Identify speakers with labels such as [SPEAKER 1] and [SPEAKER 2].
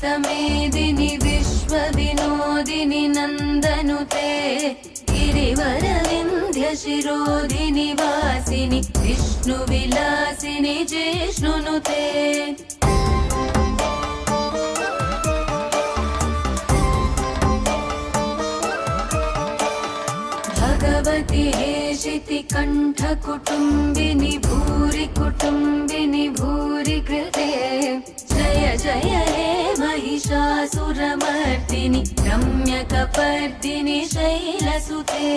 [SPEAKER 1] मेदिनि विश्वविनोदिनि नन्दनुते गिरिवरविन्ध्यशिरोधिनि वासिनि विष्णुविलासिनि जिष्णुनुते भगवति हेशितिकण्ठकुटुम्बिनि भूरि कुटुम्बिनि भूरि कृते जय जय हे महिषासुरमर्दिनि रम्यकपर्दिनि शैलसुते।